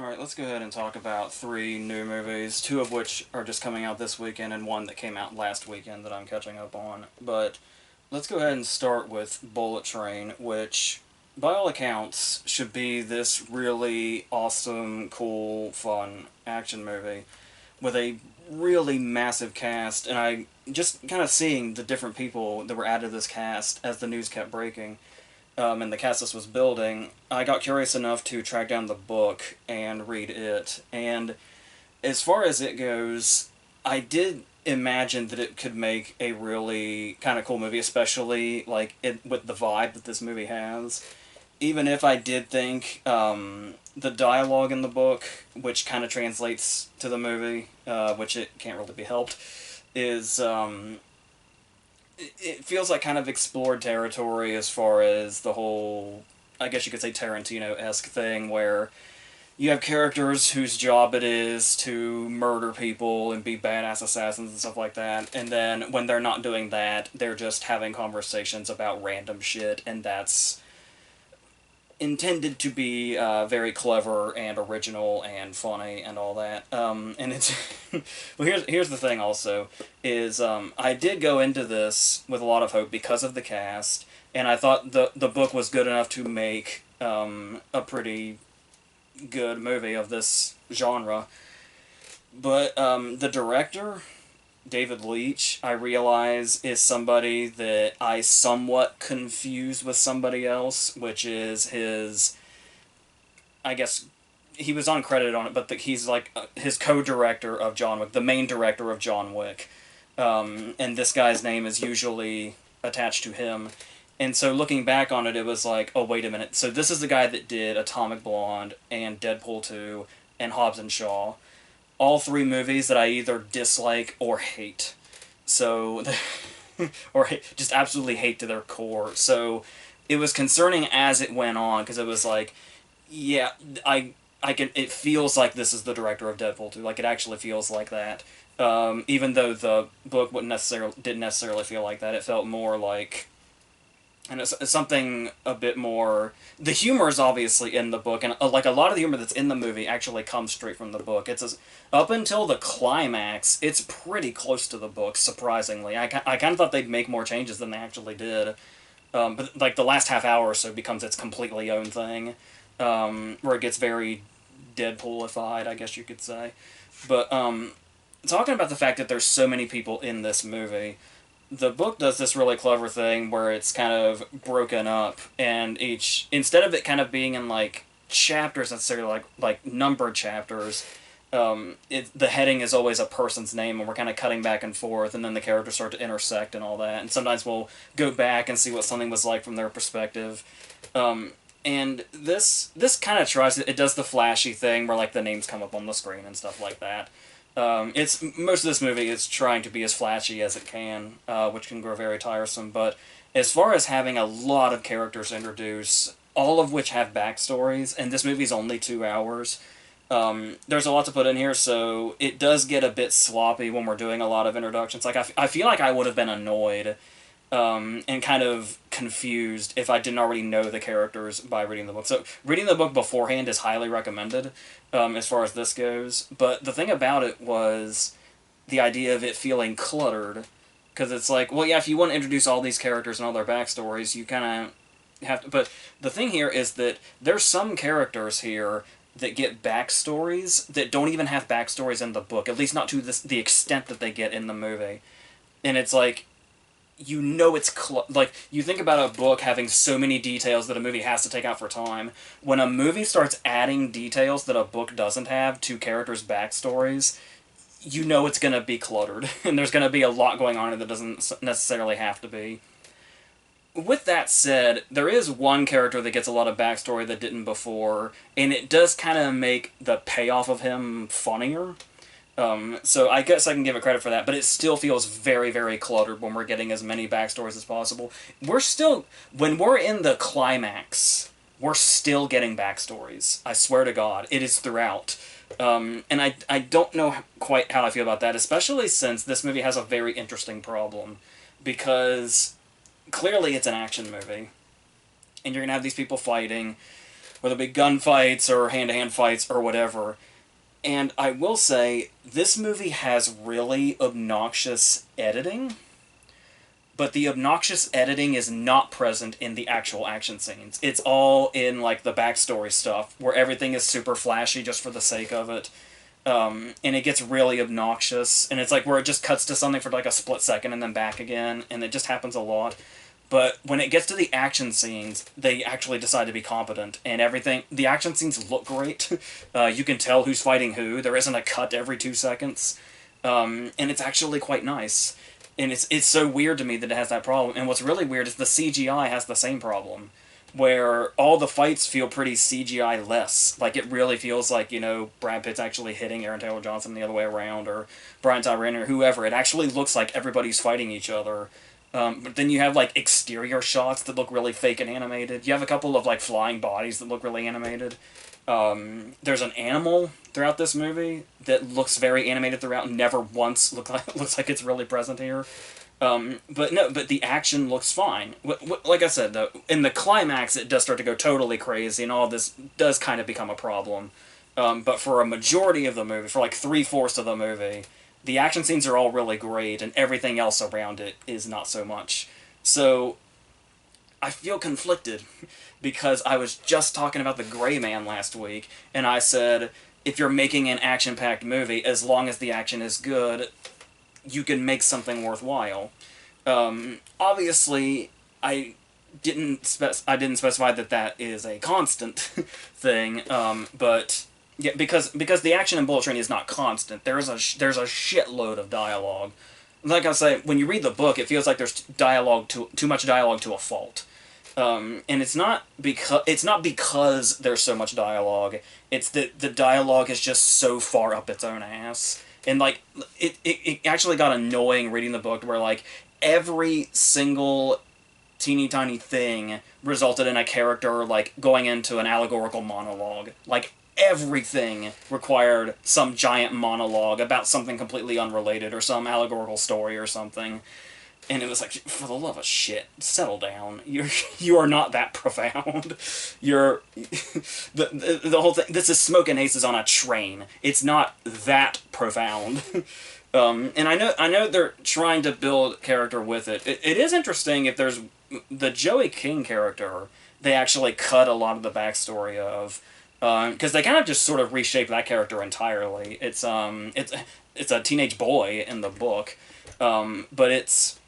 Alright, let's go ahead and talk about three new movies, two of which are just coming out this weekend and one that came out last weekend that I'm catching up on. But let's go ahead and start with Bullet Train, which, by all accounts, should be this really awesome, cool, fun action movie with a really massive cast, and I just kind of seeing the different people that were added to this cast as the news kept breaking and the cast list was building, I got curious enough to track down the book and read it. And as far as it goes, I did imagine that it could make a really kind of cool movie, especially with the vibe that this movie has. Even if I did think the dialogue in the book, which kind of translates to the movie, which it can't really be helped, is it feels like kind of explored territory as far as the whole, I guess you could say, Tarantino-esque thing where you have characters whose job it is to murder people and be badass assassins and stuff like that, and then when they're not doing that, they're just having conversations about random shit, and that's intended to be very clever and original and funny and all that. And it's well, here's the thing. Also, is I did go into this with a lot of hope because of the cast, and I thought the book was good enough to make a pretty good movie of this genre. But the director, David Leitch, I realize is somebody that I somewhat confuse with somebody else, which is his, I guess, he was uncredited on it, but he's like his co-director of John Wick, the main director of John Wick. And this guy's name is usually attached to him. And so looking back on it, it was like, oh, wait a minute. So this is the guy that did Atomic Blonde and Deadpool 2 and Hobbs and Shaw. All three movies that I either dislike or hate. So, or just absolutely hate to their core. So, it was concerning as it went on, because it was like, yeah, I can, it feels like this is the director of Deadpool 2. Like, it actually feels like that. Even though the book didn't necessarily feel like that. It felt more like, and it's something a bit more. The humor is obviously in the book, and like a lot of the humor that's in the movie actually comes straight from the book. Up until the climax, it's pretty close to the book. Surprisingly, I kind of thought they'd make more changes than they actually did. But like the last half hour or so becomes its completely own thing, where it gets very Deadpoolified, I guess you could say. But talking about the fact that there's so many people in this movie. The book does this really clever thing where it's kind of broken up, and instead of it kind of being in like chapters necessarily, like numbered chapters, the heading is always a person's name, and we're kind of cutting back and forth, and then the characters start to intersect and all that, and sometimes we'll go back and see what something was like from their perspective. And this kind of it does the flashy thing where like the names come up on the screen and stuff like that. It's most of this movie is trying to be as flashy as it can, which can grow very tiresome. But as far as having a lot of characters introduced, all of which have backstories, and this movie's only 2 hours, there's a lot to put in here. So it does get a bit sloppy when we're doing a lot of introductions. Like I feel like I would have been annoyed and kind of confused if I didn't already know the characters by reading the book. So reading the book beforehand is highly recommended as far as this goes. But the thing about it was the idea of it feeling cluttered. Because it's like, well, yeah, if you want to introduce all these characters and all their backstories, you kind of have to. But the thing here is that there's some characters here that get backstories that don't even have backstories in the book, at least not to the extent that they get in the movie. And it's like, you know it's like, you think about a book having so many details that a movie has to take out for time. When a movie starts adding details that a book doesn't have to characters' backstories, you know it's going to be cluttered, and there's going to be a lot going on that doesn't necessarily have to be. With that said, there is one character that gets a lot of backstory that didn't before, and it does kind of make the payoff of him funnier. So I guess I can give it credit for that, but it still feels very, very cluttered when we're getting as many backstories as possible. When we're in the climax, we're still getting backstories. I swear to God, it is throughout. And I don't know quite how I feel about that, especially since this movie has a very interesting problem, because clearly it's an action movie, and you're going to have these people fighting, whether it be gunfights or hand-to-hand fights or whatever. And I will say, this movie has really obnoxious editing, but the obnoxious editing is not present in the actual action scenes. It's all in, like, the backstory stuff, where everything is super flashy just for the sake of it. And it gets really obnoxious, and it's like where it just cuts to something for like a split second and then back again, and it just happens a lot. But when it gets to the action scenes, they actually decide to be competent, and everything. The action scenes look great. You can tell who's fighting who. There isn't a cut every 2 seconds, and it's actually quite nice. And it's so weird to me that it has that problem. And what's really weird is the CGI has the same problem, where all the fights feel pretty CGI-less. Like, it really feels like, Brad Pitt's actually hitting Aaron Taylor Johnson the other way around, or Brian Tyree or whoever. It actually looks like everybody's fighting each other. But then you have, like, exterior shots that look really fake and animated. You have a couple of, like, flying bodies that look really animated. There's an animal throughout this movie that looks very animated throughout, and never once looks like it's really present here. But the action looks fine. Like I said, though, in the climax, it does start to go totally crazy, and all this does kind of become a problem. But for a majority of the movie, for like 3/4 of the movie, the action scenes are all really great, and everything else around it is not so much. So, I feel conflicted, because I was just talking about The Gray Man last week, and I said, if you're making an action-packed movie, as long as the action is good, you can make something worthwhile. Obviously, I didn't specify that is a constant thing, but yeah, because the action in Bullet Train is not constant. There's a shitload of dialogue. Like I say, when you read the book, it feels like there's too much dialogue to a fault. And it's not because there's so much dialogue. It's that the dialogue is just so far up its own ass. And, like, it actually got annoying reading the book, where, like, every single teeny tiny thing resulted in a character, like, going into an allegorical monologue. Like, everything required some giant monologue about something completely unrelated, or some allegorical story or something. And it was like, for the love of shit, settle down. You are not that profound. You're the whole thing. This is Smoking Aces on a train. It's not that profound. And I know they're trying to build character with it. It is interesting if there's the Joey King character. They actually cut a lot of the backstory of, because they kind of just sort of reshape that character entirely. It's a teenage boy in the book, but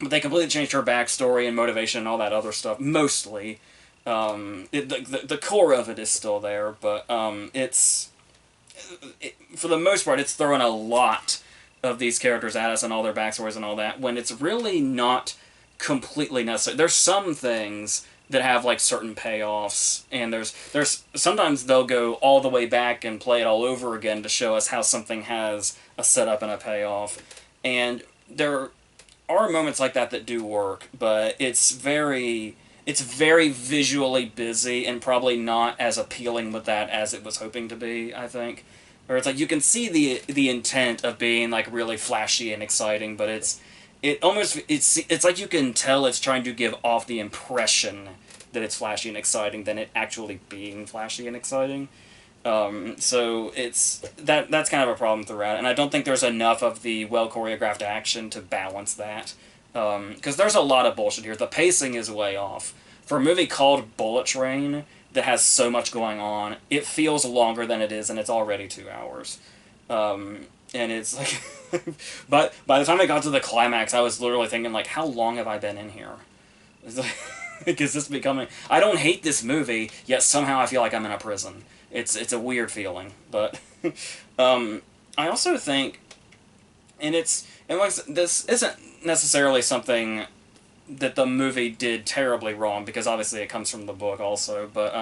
they completely changed her backstory and motivation and all that other stuff, mostly. The core of it is still there, but for the most part, it's throwing a lot of these characters at us and all their backstories and all that, when it's really not completely necessary. There's some things that have, like, certain payoffs, and there's sometimes they'll go all the way back and play it all over again to show us how something has a setup and a payoff. And there are moments like that do work, but it's very visually busy, and probably not as appealing with that as it was hoping to be, I think. Or it's like, you can see the intent of being, like, really flashy and exciting, but it's like you can tell it's trying to give off the impression that it's flashy and exciting than it actually being flashy and exciting. So that's kind of a problem throughout, and I don't think there's enough of the well-choreographed action to balance that. Because there's a lot of bullshit here. The pacing is way off. For a movie called Bullet Train that has so much going on, it feels longer than it is, and it's already 2 hours. And it's like... but by the time I got to the climax, I was literally thinking, like, how long have I been in here? It's like, is this becoming... I don't hate this movie, yet somehow I feel like I'm in a prison. It's a weird feeling, but... I also think... And like, this isn't necessarily something that the movie did terribly wrong, because obviously it comes from the book also, but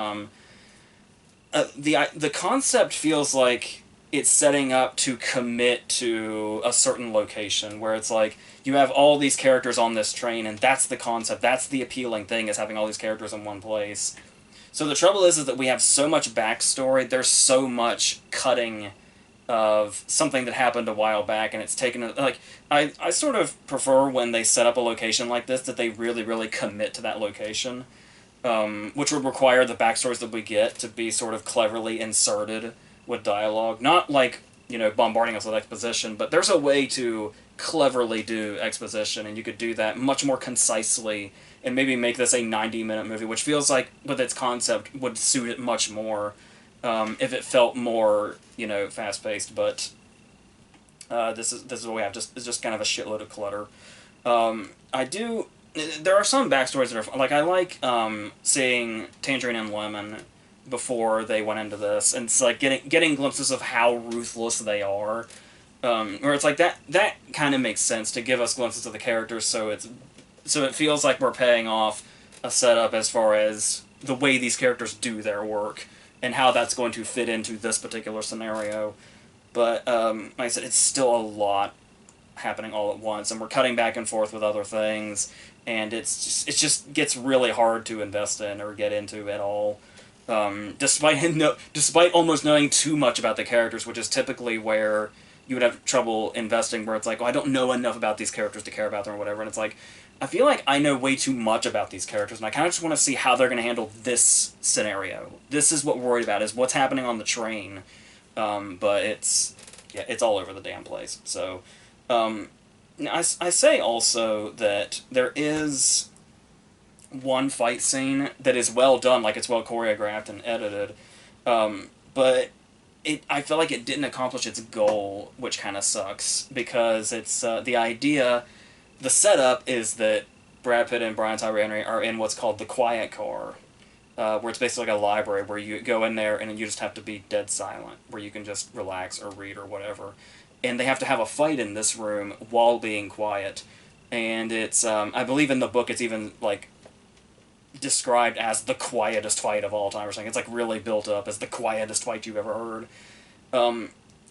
the concept feels like it's setting up to commit to a certain location, where it's like, you have all these characters on this train, and that's the concept, that's the appealing thing, is having all these characters in one place. So the trouble is that we have so much backstory, there's so much cutting of something that happened a while back, and it's taken, like, I sort of prefer when they set up a location like this that they really, really commit to that location. which would require the backstories that we get to be sort of cleverly inserted with dialogue. Not like, bombarding us with exposition, but there's a way to cleverly do exposition, and you could do that much more concisely and maybe make this a 90-minute movie, which feels like, with its concept, would suit it much more if it felt more, fast-paced, but this is what we have. It's just kind of a shitload of clutter. I do. There are some backstories that are like I like seeing Tangerine and Lemon before they went into this, and it's like getting glimpses of how ruthless they are. Where it's like that kind of makes sense to give us glimpses of the characters, so it feels like we're paying off a setup as far as the way these characters do their work and how that's going to fit into this particular scenario. But like I said, it's still a lot happening all at once, and we're cutting back and forth with other things, and it just gets really hard to invest in or get into at all. Despite almost knowing too much about the characters, which is typically where you would have trouble investing, where it's like, oh, I don't know enough about these characters to care about them or whatever, and it's like, I feel like I know way too much about these characters, and I kind of just want to see how they're going to handle this scenario. This is what we're worried about, is what's happening on the train. But it's all over the damn place. So, I say also that there is one fight scene that is well done, like it's well choreographed and edited, but I feel like it didn't accomplish its goal, which kind of sucks, because it's the setup is that Brad Pitt and Brian Tyree Henry are in what's called the quiet car, where it's basically like a library where you go in there and you just have to be dead silent, where you can just relax or read or whatever. And they have to have a fight in this room while being quiet. And it's, I believe in the book it's even, like, described as the quietest fight of all time or something. It's, like, really built up as the quietest fight you've ever heard.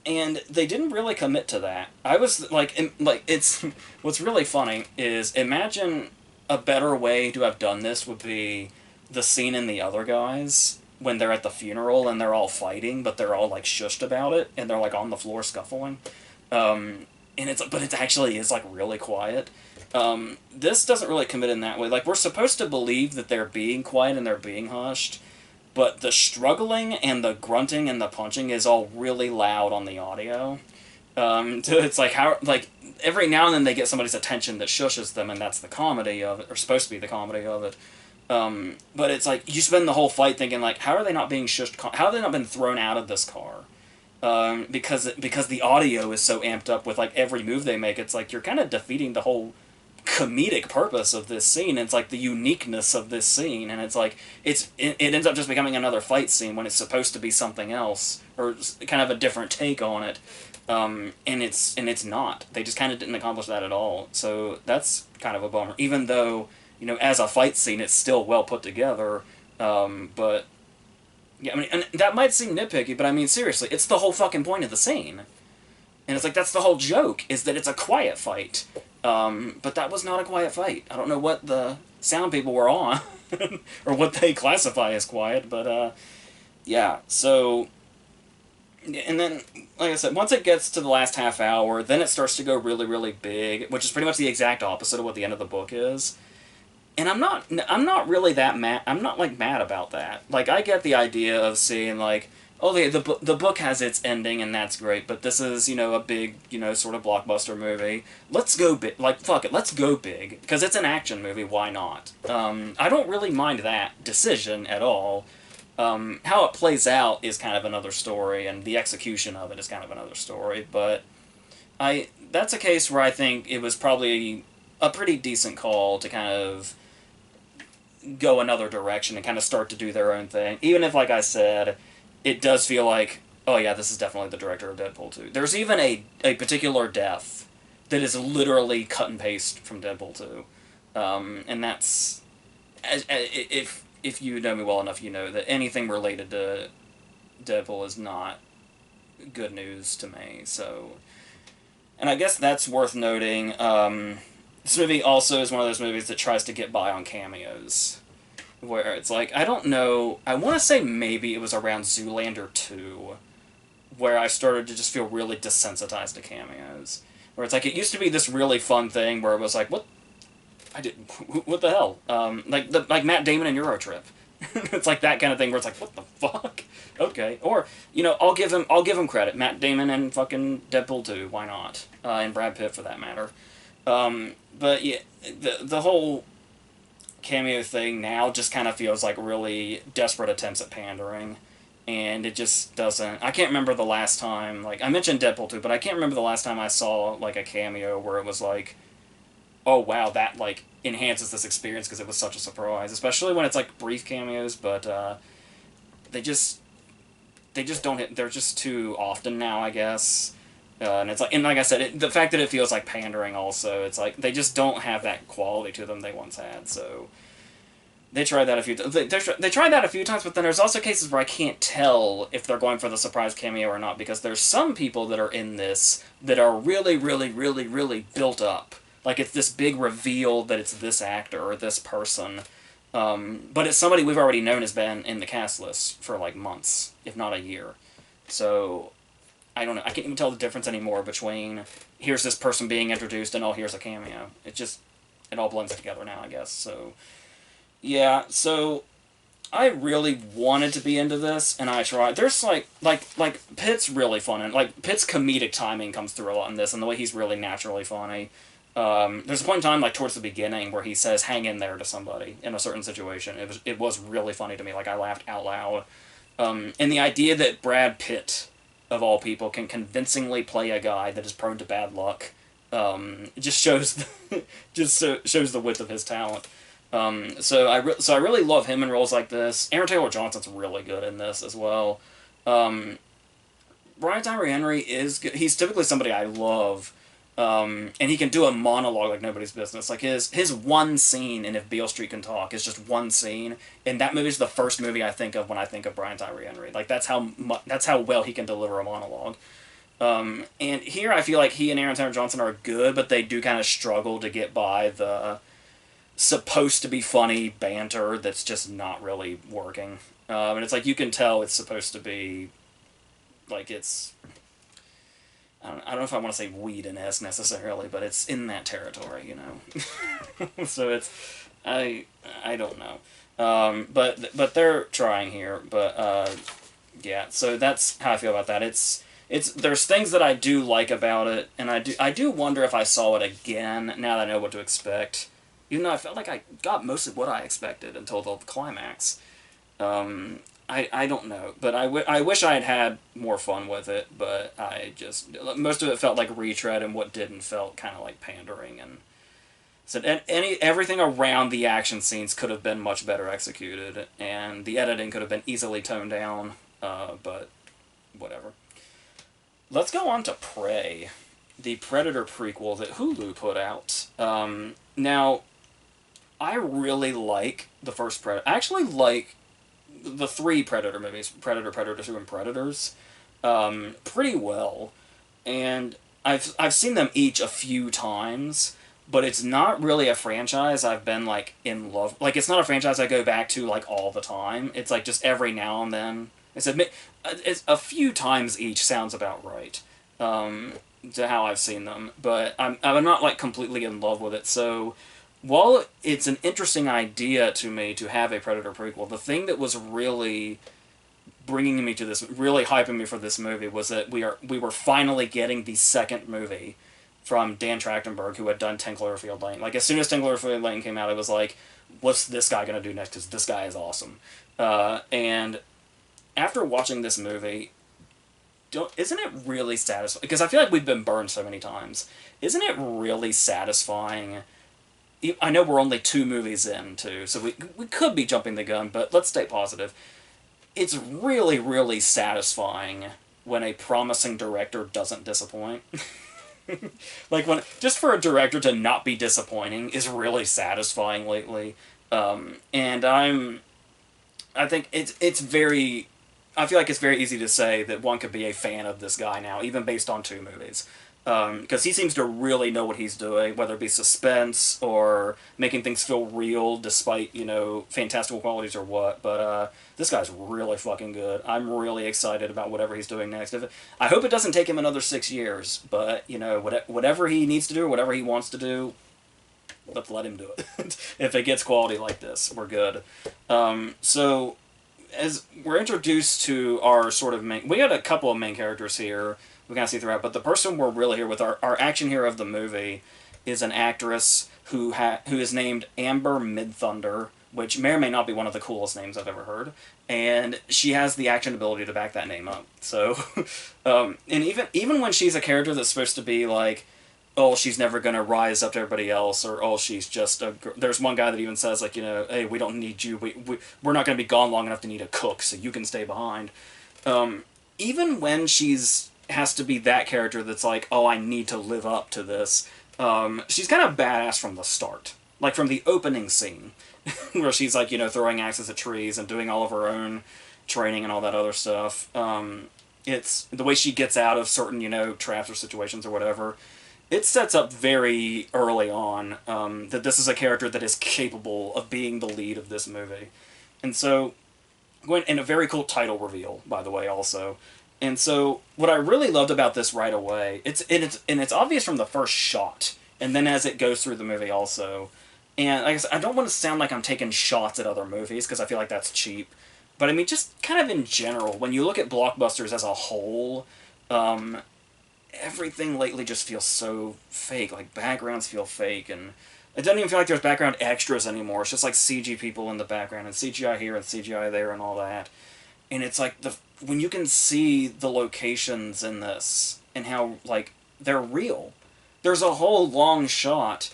And they didn't really commit to that. I was, it's, what's really funny is, imagine a better way to have done this would be the scene in The Other Guys when they're at the funeral and they're all fighting, but they're all like shushed about it and they're like on the floor scuffling, and it actually is like really quiet. This doesn't really commit in that way. Like, we're supposed to believe that they're being quiet and they're being hushed, but the struggling and the grunting and the punching is all really loud on the audio. So it's like every now and then they get somebody's attention that shushes them, and that's the comedy of it, or supposed to be the comedy of it. But it's like, you spend the whole fight thinking, like, how are they not being shushed? How have they not been thrown out of this car? Because the audio is so amped up with, like, every move they make, it's like, you're kind of defeating the whole comedic purpose of this scene. It's like the uniqueness of this scene, and it's like, it ends up just becoming another fight scene when it's supposed to be something else, or kind of a different take on it. And it's not. They just kind of didn't accomplish that at all. So that's kind of a bummer, even though, as a fight scene, it's still well put together, but, yeah, I mean, and that might seem nitpicky, but I mean, seriously, it's the whole fucking point of the scene. And it's like, that's the whole joke, is that it's a quiet fight. But that was not a quiet fight. I don't know what the sound people were on, or what they classify as quiet, but, yeah, so, and then, like I said, once it gets to the last half hour, then it starts to go really, really big, which is pretty much the exact opposite of what the end of the book is. And I'm not really that mad. I'm not, like, mad about that. Like, I get the idea of seeing, like, oh, the book has its ending, and that's great, but this is, a big, sort of blockbuster movie. Let's go big. Like, fuck it, let's go big. Because it's an action movie, why not? I don't really mind that decision at all. How it plays out is kind of another story, and the execution of it is kind of another story, but that's a case where I think it was probably a pretty decent call to kind of go another direction and kind of start to do their own thing. Even if, like I said, it does feel like, oh yeah, this is definitely the director of Deadpool 2. There's even a particular death that is literally cut and paste from Deadpool 2. And that's, if you know me well enough, you know that anything related to Deadpool is not good news to me, so... And I guess that's worth noting. This movie also is one of those movies that tries to get by on cameos. Where it's like, I don't know, I want to say maybe it was around Zoolander 2, where I started to just feel really desensitized to cameos. Where it's like, it used to be this really fun thing where it was like, what I did. What the hell? Like Matt Damon in Eurotrip. It's like that kind of thing where it's like, what the fuck? Okay. Or I'll give him credit. Matt Damon and fucking Deadpool 2. Why not? And Brad Pitt for that matter. But yeah, the whole cameo thing now just kind of feels like really desperate attempts at pandering. And it just doesn't. I can't remember the last time. Like I mentioned Deadpool 2, but I can't remember the last time I saw like a cameo where it was like, oh wow, that like enhances this experience because it was such a surprise, especially when it's like brief cameos. But they just don't hit. They're just too often now, I guess. And it's like, and like I said, the fact that it feels like pandering also, it's like they just don't have that quality to them they once had. So they tried that a few. They tried that a few times, but then there's also cases where I can't tell if they're going for the surprise cameo or not because there's some people that are in this that are really, really, really, really built up. Like it's this big reveal that it's this actor or this person, but it's somebody we've already known has been in the cast list for like months, if not a year. So I don't know. I can't even tell the difference anymore between here's this person being introduced and oh here's a cameo. It all blends together now, I guess. So yeah. So I really wanted to be into this, and I tried. There's like Pitt's really fun, and like Pitt's comedic timing comes through a lot in this, and the way he's really naturally funny. There's a point in time, like towards the beginning, where he says "hang in there" to somebody in a certain situation. It was really funny to me. Like I laughed out loud. And the idea that Brad Pitt, of all people, can convincingly play a guy that is prone to bad luck, just shows shows the width of his talent. So I really love him in roles like this. Aaron Taylor Johnson's really good in this as well. Brian Tyree Henry is good. He's typically somebody I love. And he can do a monologue like nobody's business. Like his one scene in If Beale Street Can Talk is just one scene, and that movie's the first movie I think of when I think of Brian Tyree Henry. Like that's how well he can deliver a monologue. And here I feel like he and Aaron Taylor Johnson are good, but they do kind of struggle to get by the supposed to be funny banter that's just not really working. And it's like you can tell it's supposed to be like it's I don't know if I want to say Whedon-esque necessarily, but it's in that territory, you know. So I don't know, but they're trying here. But yeah, so that's how I feel about that. It's there's things that I do like about it, and I do wonder if I saw it again now that I know what to expect. Even though I felt like I got most of what I expected until the climax. I don't know, but I wish I had more fun with it, but most of it felt like retread, and what didn't felt kind of like pandering, and so everything around the action scenes could have been much better executed, and the editing could have been easily toned down, but whatever. Let's go on to Prey, the Predator prequel that Hulu put out. Now, I really like the first Predator. I actually like the three Predator movies, Predator, Predator 2, and Predators, pretty well. And I've seen them each a few times, but it's not really a franchise I've been, like, in love. Like, it's not a franchise I go back to, like, all the time. It's, like, just every now and then. It's a few times each sounds about right, to how I've seen them. But I'm not, like, completely in love with it, so while it's an interesting idea to me to have a Predator prequel, the thing that was really bringing me to this, really hyping me for this movie, was that we were finally getting the second movie from Dan Trachtenberg, who had done 10 Cloverfield Lane. Like, as soon as 10 Cloverfield Lane came out, it was like, what's this guy going to do next? Because this guy is awesome. And after watching this movie, isn't it really satisfying? Because I feel like we've been burned so many times. Isn't it really satisfying? I know we're only 2 movies in, too, so we could be jumping the gun, but let's stay positive. It's really, really satisfying when a promising director doesn't disappoint. Like, just for a director to not be disappointing is really satisfying lately. And I think it's very... I feel like it's very easy to say that one could be a fan of this guy now, even based on 2 movies. Because he seems to really know what he's doing, whether it be suspense or making things feel real despite, fantastical qualities or what. But this guy's really fucking good. I'm really excited about whatever he's doing next. I hope it doesn't take him another 6 years, but, whatever he needs to do or whatever he wants to do, let's let him do it. If it gets quality like this, we're good. So as we're introduced to our sort of main, we got a couple of main characters here we kind of see throughout, but the person we're really here with, our action hero of the movie, is an actress who is named Amber Midthunder, which may or may not be one of the coolest names I've ever heard, and she has the action ability to back that name up. So, and even when she's a character that's supposed to be like, oh, she's never gonna rise up to everybody else, or oh, she's just a. There's one guy that even says like, hey, we don't need you. We're not gonna be gone long enough to need a cook, so you can stay behind. Even when she's has to be that character that's like, oh, I need to live up to this. She's kind of badass from the start, like from the opening scene, where she's like, throwing axes at trees and doing all of her own training and all that other stuff. It's the way she gets out of certain, traps or situations or whatever. It sets up very early on that this is a character that is capable of being the lead of this movie. And so, and a very cool title reveal, by the way, also. And so, what I really loved about this right away, it's obvious from the first shot, and then as it goes through the movie also. And like I said, I don't want to sound like I'm taking shots at other movies, because I feel like that's cheap. But I mean, just kind of in general, when you look at blockbusters as a whole, everything lately just feels so fake. Like, backgrounds feel fake, and it doesn't even feel like there's background extras anymore. It's just like CG people in the background, and CGI here and CGI there and all that. And it's like, when you can see the locations in this, and how, like, they're real. There's a whole long shot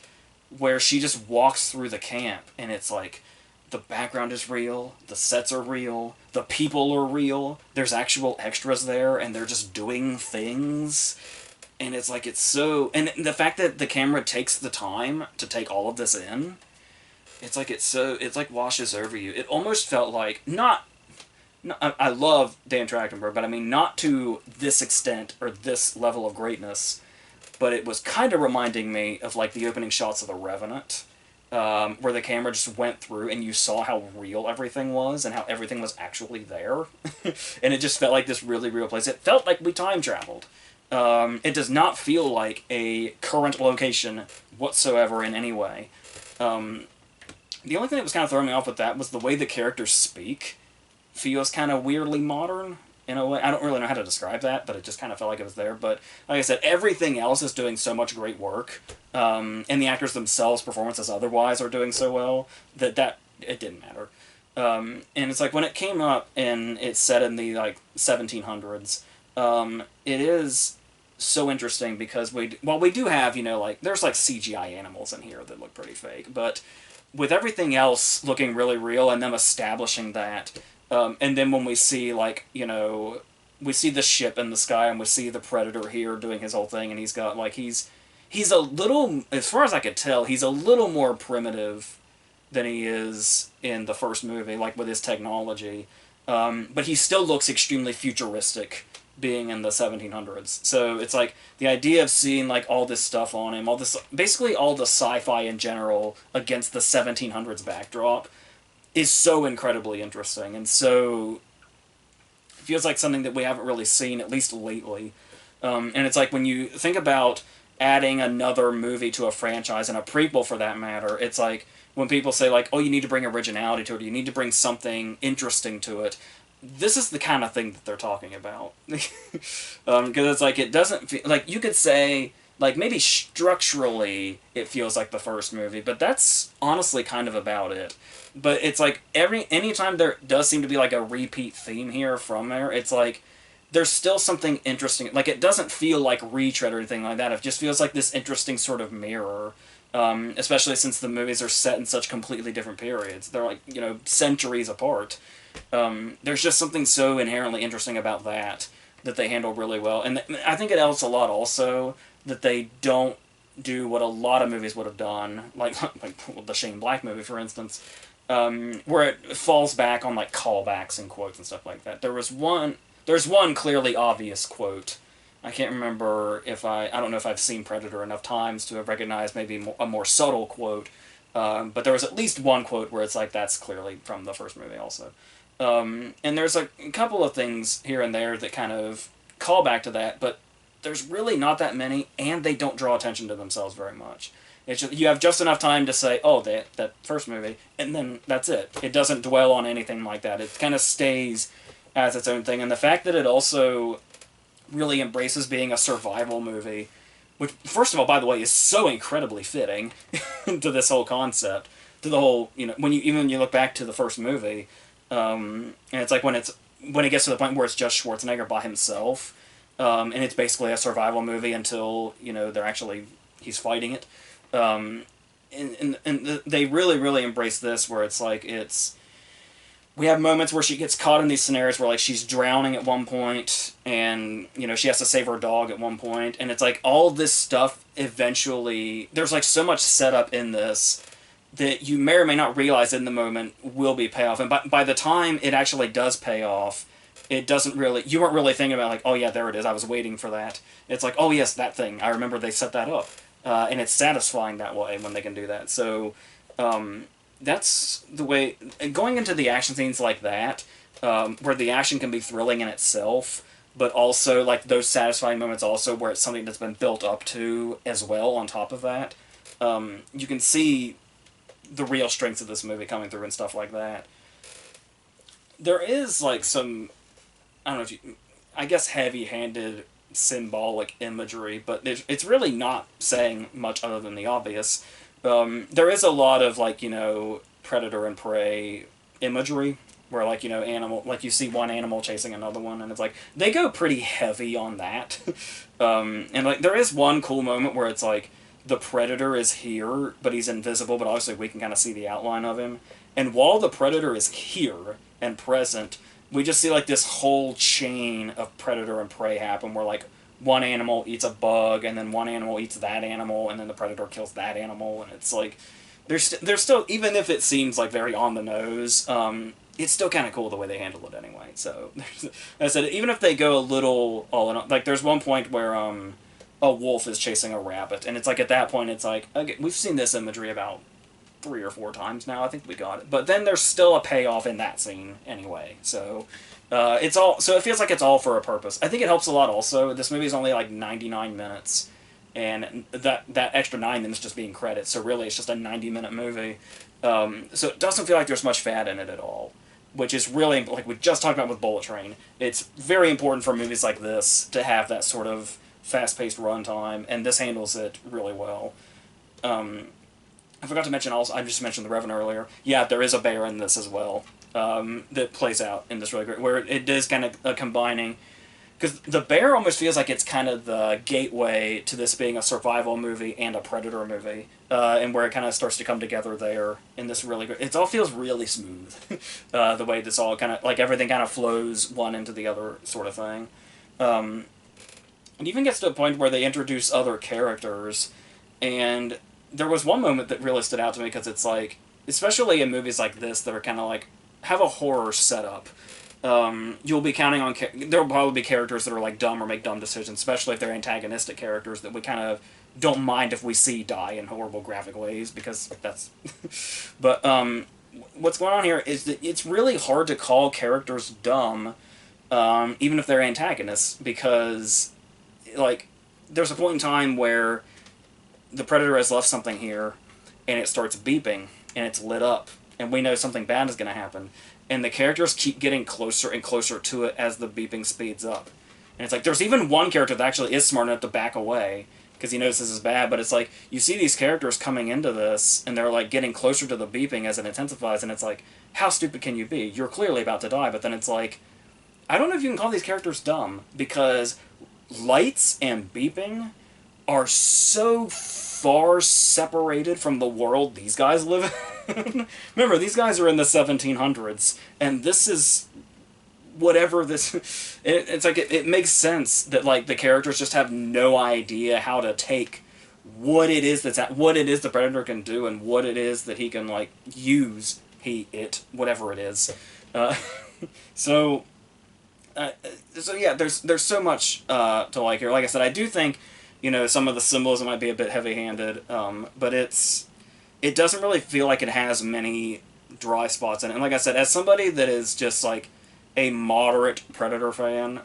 where she just walks through the camp, and it's like, the background is real, the sets are real, the people are real, there's actual extras there, and they're just doing things. And it's like, it's so... And the fact that the camera takes the time to take all of this in, it's like washes over you. It almost felt like, I love Dan Trachtenberg, but I mean, not to this extent, or this level of greatness, but it was kind of reminding me of, like, the opening shots of The Revenant, where the camera just went through and you saw how real everything was and how everything was actually there. And it just felt like this really real place. It felt like we time traveled. It does not feel like a current location whatsoever in any way. The only thing that was kind of throwing me off with that was the way the characters speak feels kind of weirdly modern in a way. I don't really know how to describe that, but it just kind of felt like it was there. But like I said, everything else is doing so much great work, and the actors themselves' performances otherwise are doing so well that it didn't matter. And it's like, when it came up and it's set in the, like, 1700s, it is so interesting because we do have, like, there's, like, CGI animals in here that look pretty fake, but with everything else looking really real and them establishing that, and then when we see, like, we see the ship in the sky and we see the Predator here doing his whole thing, and he's got, like, he's a little, as far as I could tell, he's a little more primitive than he is in the first movie, like, with his technology. But he still looks extremely futuristic, being in the 1700s. So it's like, the idea of seeing, like, all this stuff on him, basically all the sci-fi in general against the 1700s backdrop, is so incredibly interesting, and so feels like something that we haven't really seen, at least lately. And it's like, when you think about adding another movie to a franchise, and a prequel for that matter, it's like, when people say, like, oh, you need to bring originality to it, you need to bring something interesting to it, this is the kind of thing that they're talking about. Because it's like, it doesn't feel... Like, you could say, like, maybe structurally it feels like the first movie, but that's honestly kind of about it. But it's like, anytime there does seem to be, like, a repeat theme here from there, it's like, there's still something interesting. Like, it doesn't feel like retread or anything like that. It just feels like this interesting sort of mirror. Especially since the movies are set in such completely different periods. They're, like, centuries apart. There's just something so inherently interesting about that they handle really well. And I think it helps a lot also that they don't do what a lot of movies would have done, like the Shane Black movie, for instance, where it falls back on, like, callbacks and quotes and stuff like that. There's one clearly obvious quote. I can't remember I don't know if I've seen Predator enough times to have recognized maybe a more subtle quote, but there was at least one quote where it's like, that's clearly from the first movie also. And there's a couple of things here and there that kind of call back to that, but there's really not that many, and they don't draw attention to themselves very much. It's just, you have just enough time to say, oh, that first movie, and then that's it. It doesn't dwell on anything like that. It kind of stays as its own thing. And the fact that it also really embraces being a survival movie, which, first of all, by the way, is so incredibly fitting to this whole concept, to the whole, when you look back to the first movie, and it's like when it gets to the point where it's just Schwarzenegger by himself, and it's basically a survival movie until he's fighting it, and they really really embrace this, where it's like we have moments where she gets caught in these scenarios where, like, she's drowning at one point, and, she has to save her dog at one point, and it's like all this stuff eventually, there's, like, so much setup in this that you may or may not realize in the moment will be payoff, and by the time it actually does pay off, it doesn't really, you weren't really thinking about, like, oh yeah, there it is, I was waiting for that. It's like, oh yes, that thing, I remember they set that up. And it's satisfying that way when they can do that. So, that's the way, going into the action scenes like that, where the action can be thrilling in itself, but also, like, those satisfying moments also where it's something that's been built up to as well on top of that, you can see the real strengths of this movie coming through and stuff like that. There is, like, some, I don't know if you, I guess heavy-handed symbolic imagery, but it's really not saying much other than the obvious. There is a lot of, like, predator and prey imagery, where, like, animal, like, you see one animal chasing another one, and it's like, they go pretty heavy on that. And, like, there is one cool moment where it's like, the predator is here, but he's invisible, but obviously we can kind of see the outline of him. And while the predator is here and present, we just see, like, this whole chain of predator and prey happen, where, like, one animal eats a bug, and then one animal eats that animal, and then the predator kills that there's it's like, there's still, even if it seems, like, very on the nose, it's still kind of cool the way they handle it anyway. So, as I said, even if they go a little all in, like, there's one point where, a wolf is chasing a rabbit, and it's like, at that point, it's like, okay, we've seen this imagery about 3 or 4 times now, I think we got it. But then there's still a payoff in that scene anyway, so it feels like it's all for a purpose. I think it helps a lot also. This movie is only like 99 minutes, and that extra 9 minutes just being credits, so really it's just a 90-minute movie. So it doesn't feel like there's much fat in it at all, which is really, like we just talked about with Bullet Train, it's very important for movies like this to have that sort of fast-paced runtime, and this handles it really well. I forgot to mention also, I just mentioned the Revenant earlier. Yeah, there is a bear in this as well, that plays out in this really great, where it is kind of combining, because the bear almost feels like it's kind of the gateway to this being a survival movie and a predator movie, and where it kind of starts to come together there in this really great, it all feels really smooth, the way this all kind of, like, everything kind of flows one into the other sort of thing. It even gets to a point where they introduce other characters, and there was one moment that really stood out to me, because it's like, especially in movies like this that are kind of like, have a horror setup, you'll be counting on, there'll probably be characters that are, like, dumb or make dumb decisions, especially if they're antagonistic characters that we kind of don't mind if we see die in horrible graphic ways, because that's, but, what's going on here is that it's really hard to call characters dumb, even if they're antagonists, because, like, there's a point in time where the predator has left something here, and it starts beeping, and it's lit up, and we know something bad is going to happen, and the characters keep getting closer and closer to it as the beeping speeds up. And it's like, there's even one character that actually is smart enough to back away, because he knows this is bad, but it's like, you see these characters coming into this, and they're, like, getting closer to the beeping as it intensifies, and it's like, how stupid can you be? You're clearly about to die, but then it's like, I don't know if you can call these characters dumb, because lights and beeping are so far separated from the world these guys live in. Remember, these guys are in the 1700s, and this is whatever this... It's like, it makes sense that, like, the characters just have no idea how to take what it is what it is the Predator can do, and what it is that he can, like, use, whatever it is. So yeah, there's so much to like here. Like I said, I do think, some of the symbolism might be a bit heavy-handed, but it doesn't really feel like it has many dry spots in it. And like I said, as somebody that is just, like, a moderate Predator fan.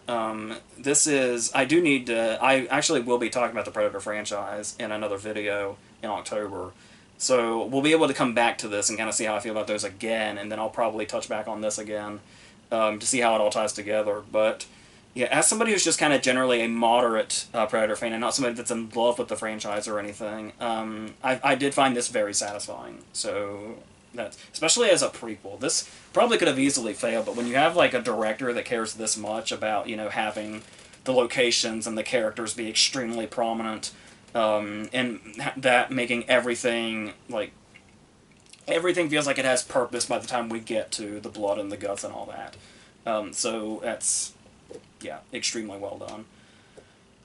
This is, I do need to, I actually will be talking about the Predator franchise in another video in October. So we'll be able to come back to this and kind of see how I feel about those again, and then I'll probably touch back on this again to see how it all ties together. But yeah, as somebody who's just kind of generally a moderate Predator fan and not somebody that's in love with the franchise or anything, I did find this very satisfying. So that's, especially as a prequel, this probably could have easily failed, but when you have like a director that cares this much about, you know, having the locations and the characters be extremely prominent, and that making everything like everything feels like it has purpose by the time we get to the blood and the guts and all that. So that's, yeah, extremely well done.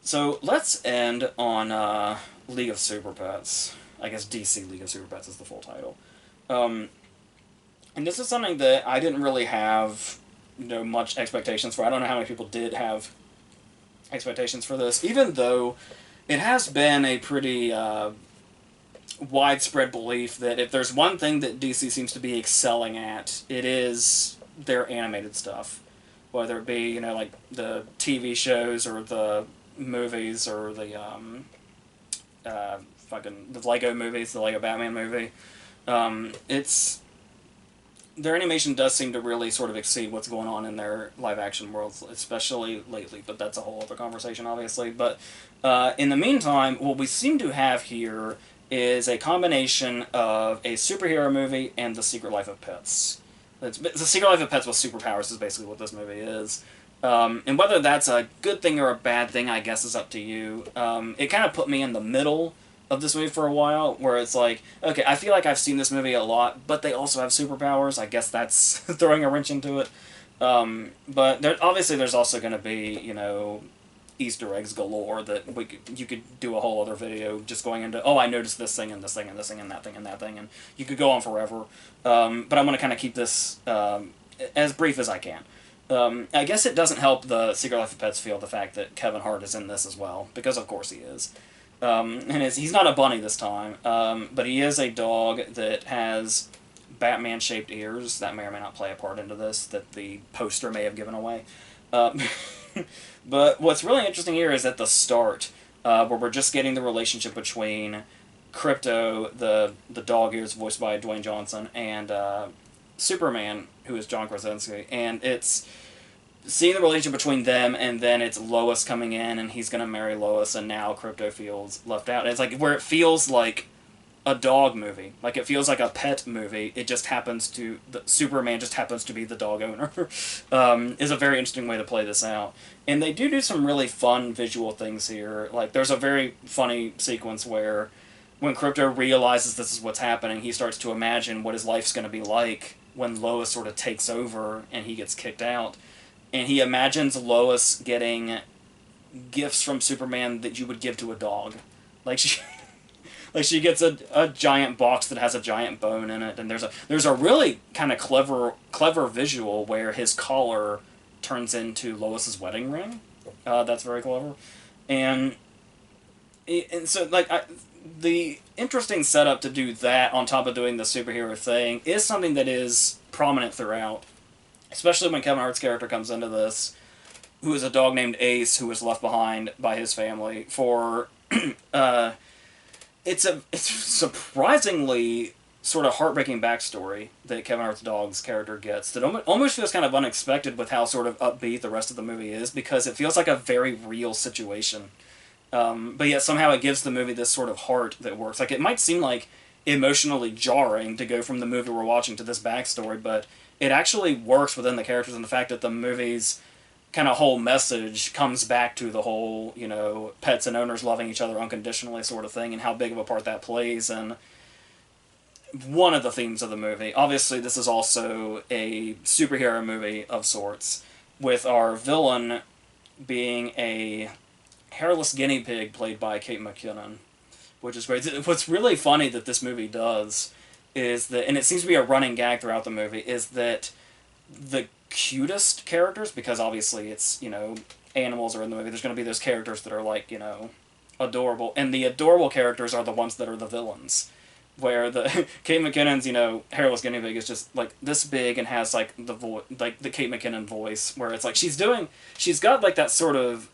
So let's end on League of Super Pets. I guess DC League of Super Pets is the full title. And this is something that I didn't really have, you know, much expectations for. I don't know how many people did have expectations for this, even though it has been a pretty widespread belief that if there's one thing that DC seems to be excelling at, it is their animated stuff. Whether it be, you know, like the TV shows or the movies or the the Lego movies, the Lego Batman movie. It's their animation does seem to really sort of exceed what's going on in their live action worlds, especially lately. But that's a whole other conversation, obviously. But in the meantime, what we seem to have here is a combination of a superhero movie and The Secret Life of Pets. The Secret Life of Pets with superpowers is basically what this movie is. And whether that's a good thing or a bad thing, I guess, is up to you. It kind of put me in the middle of this movie for a while, where it's like, okay, I feel like I've seen this movie a lot, but they also have superpowers. I guess that's throwing a wrench into it. But obviously there's also going to be, you know, Easter eggs galore that you could do a whole other video just going into, oh, I noticed this thing and this thing and this thing and that thing and that thing, and you could go on forever. But I'm going to kind of keep this as brief as I can. I guess it doesn't help the Secret Life of Pets feel the fact that Kevin Hart is in this as well, because of course he is. And he's not a bunny this time, but he is a dog that has Batman-shaped ears. That may or may not play a part into this, that the poster may have given away. But what's really interesting here is at the start, where we're just getting the relationship between Crypto, the dog who's voiced by Dwayne Johnson, and Superman, who is John Krasinski, and it's seeing the relationship between them, and then it's Lois coming in, and he's going to marry Lois, and now Crypto feels left out. And it's like where it feels like a dog movie, like it feels like a pet movie. It just happens to Superman just happens to be the dog owner. Is a very interesting way to play this out, and they do some really fun visual things here. Like there's a very funny sequence where when Crypto realizes this is what's happening, he starts to imagine what his life's going to be like when Lois sort of takes over and he gets kicked out. And he imagines Lois getting gifts from Superman that you would give to a dog. Like she gets a giant box that has a giant bone in it, and there's a really kind of clever visual where his collar turns into Lois's wedding ring. That's very clever. And so like the interesting setup to do that on top of doing the superhero thing is something that is prominent throughout, especially when Kevin Hart's character comes into this, who is a dog named Ace, who was left behind by his family for it's surprisingly sort of heartbreaking backstory that Kevin Hart's dog's character gets that almost feels kind of unexpected with how sort of upbeat the rest of the movie is, because it feels like a very real situation. But yet somehow it gives the movie this sort of heart that works. Like, it might seem like emotionally jarring to go from the movie we're watching to this backstory, but it actually works within the characters, and the fact that the movie's kind of whole message comes back to the whole, you know, pets and owners loving each other unconditionally sort of thing, and how big of a part that plays in one of the themes of the movie. Obviously, this is also a superhero movie of sorts, with our villain being a hairless guinea pig played by Kate McKinnon, which is great. What's really funny that this movie does is that, and it seems to be a running gag throughout the movie, is that the cutest characters, because obviously it's, you know, animals are in the movie, there's going to be those characters that are like, you know, adorable, and the adorable characters are the ones that are the villains. where the Kate McKinnon's, hairless guinea pig is just like this big and has like the Kate McKinnon voice, where it's like she's got like that sort of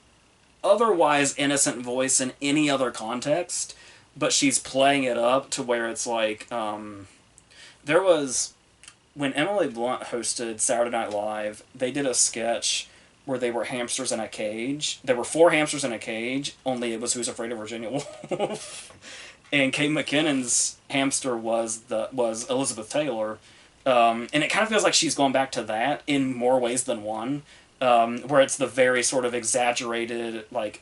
otherwise innocent voice in any other context, but she's playing it up to where it's like, there was, when Emily Blunt hosted Saturday Night Live, they did a sketch where they were hamsters in a cage. There were 4 hamsters in a cage, only it was Who's Afraid of Virginia Woolf. And Kate McKinnon's hamster was Elizabeth Taylor. And it kind of feels like she's going back to that in more ways than one. Where it's the very sort of exaggerated, like,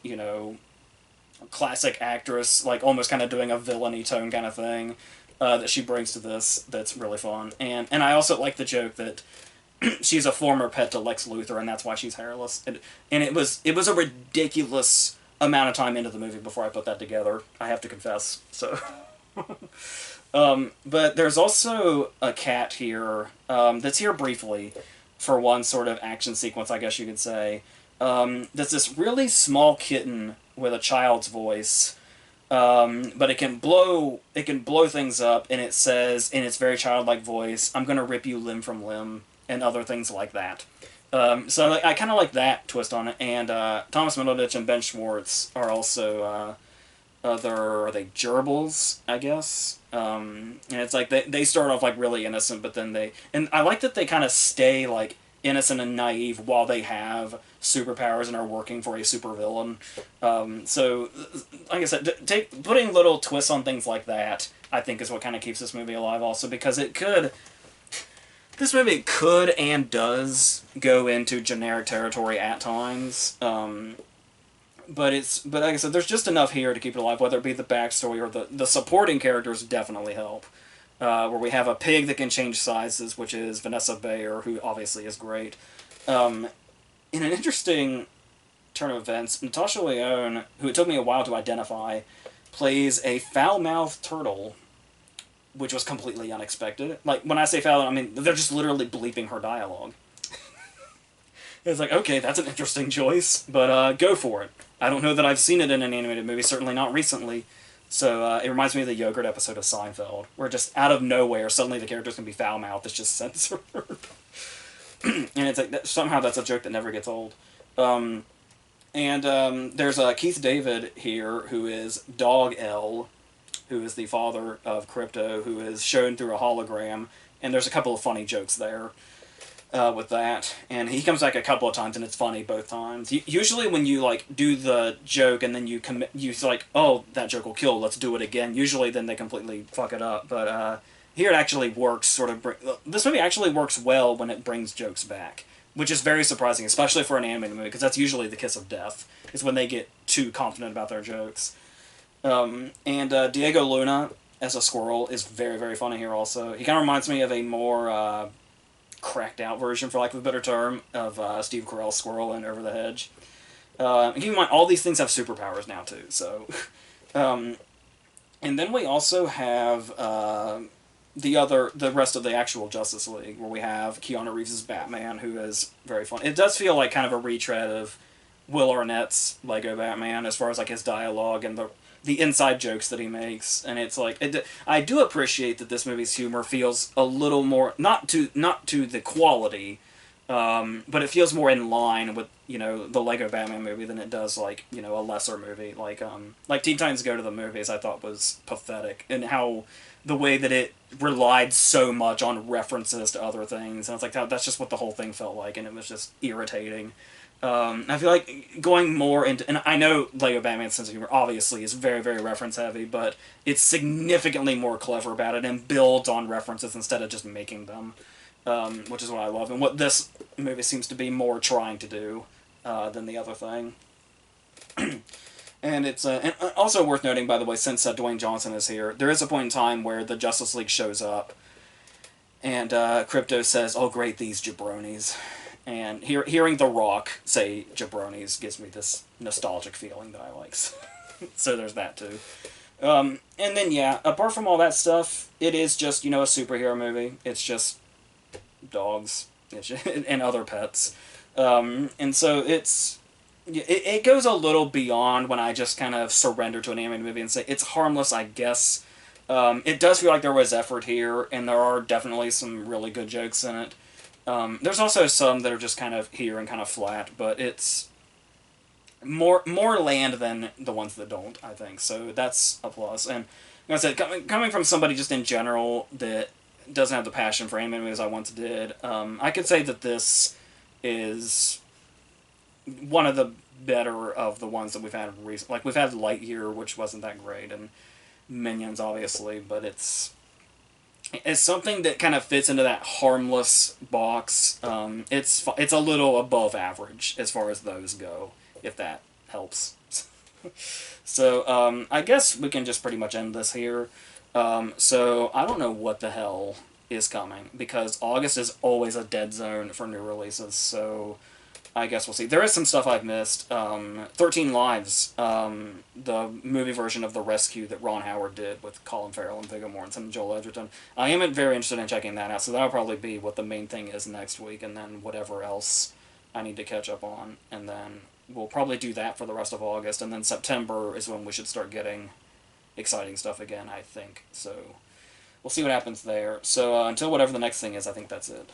classic actress, like almost kind of doing a villainy tone kind of thing, that she brings to this that's really fun. And I also like the joke that she's a former pet to Lex Luthor, and that's why she's hairless. And it was a ridiculous amount of time into the movie before I put that together, I have to confess. So, but there's also a cat here, that's here briefly for one sort of action sequence, I guess you could say. There's this really small kitten with a child's voice, but it can blow things up, and it says in its very childlike voice, "I'm gonna rip you limb from limb," and other things like that. So I kind of like that twist on it, and Thomas Middleditch and Ben Schwartz are also are they gerbils, I guess? And it's like they start off like really innocent, but then and I like that they kind of stay like innocent and naive while they have superpowers and are working for a supervillain. So, like I said, putting little twists on things like that, I think, is what kind of keeps this movie alive. Also, because this movie could and does go into generic territory at times. But like I said, there's just enough here to keep it alive, whether it be the backstory or the supporting characters definitely help. Where we have a pig that can change sizes, which is Vanessa Bayer, who obviously is great. In an interesting turn of events, Natasha Lyonne, who it took me a while to identify, plays a foul-mouthed turtle, which was completely unexpected. Like, when I say foul, I mean, they're just literally bleeping her dialogue. It's like, okay, that's an interesting choice, but go for it. I don't know that I've seen it in an animated movie, certainly not recently. So it reminds me of the yogurt episode of Seinfeld, where just out of nowhere, suddenly the character's going to be foul-mouthed. It's just censored. And it's like, somehow that's a joke that never gets old. There's Keith David here, who is Dog L, who is the father of Crypto, who is shown through a hologram, and there's a couple of funny jokes there with that. And he comes back a couple of times, and it's funny both times. Usually when you, like, do the joke and then you like, oh, that joke will kill, let's do it again. Usually then they completely fuck it up, but here it actually works, this movie actually works well when it brings jokes back, which is very surprising, especially for an animated movie, because that's usually the kiss of death, is when they get too confident about their jokes. Diego Luna as a squirrel is very, very funny here also. He kind of reminds me of a more cracked out version, for lack of a better term, of Steve Carell's squirrel in Over the Hedge. And keep in mind, all these things have superpowers now, too, so... and then we also have the rest of the actual Justice League, where we have Keanu Reeves' Batman, who is very fun. It does feel like kind of a retread of Will Arnett's Lego Batman, as far as like his dialogue and the inside jokes that he makes, and it's like I do appreciate that this movie's humor feels a little more not to the quality, but it feels more in line with the Lego Batman movie than it does like a lesser movie like Teen Titans Go to the Movies. I thought was pathetic, and how the way that it relied so much on references to other things, and it's like that's just what the whole thing felt like, and it was just irritating. I feel like going more into... And I know Lego Batman's sense of humor obviously is very, very reference-heavy, but it's significantly more clever about it and builds on references instead of just making them, which is what I love, and what this movie seems to be more trying to do than the other thing. And it's and also worth noting, by the way, since Dwayne Johnson is here, there is a point in time where the Justice League shows up, and Crypto says, "Oh, great, these jabronis." And hearing The Rock say jabronis gives me this nostalgic feeling that I like. So there's that, too. And then, yeah, apart from all that stuff, it is just, a superhero movie. It's just dogs and other pets. And so it goes a little beyond when I just kind of surrender to an animated movie and say, it's harmless, I guess, It does feel like there was effort here, and there are definitely some really good jokes in it. There's also some that are just kind of here and kind of flat, but it's more land than the ones that don't, I think. So that's a plus. And like I said, coming from somebody just in general that doesn't have the passion for anime as I once did, I could say that this is one of the better of the ones that we've had recently. Like, we've had Lightyear, which wasn't that great, and Minions, obviously, but it's something that kind of fits into that harmless box. It's a little above average as far as those go, if that helps. So I guess we can just pretty much end this here. So I don't know what the hell is coming, because August is always a dead zone for new releases. So I guess we'll see. There is some stuff I've missed. 13 Lives, the movie version of The Rescue that Ron Howard did with Colin Farrell and Viggo Mortensen and Joel Edgerton. I am very interested in checking that out, so that'll probably be what the main thing is next week, and then whatever else I need to catch up on. And then we'll probably do that for the rest of August, and then September is when we should start getting exciting stuff again, I think. So we'll see what happens there. So until whatever the next thing is, I think that's it.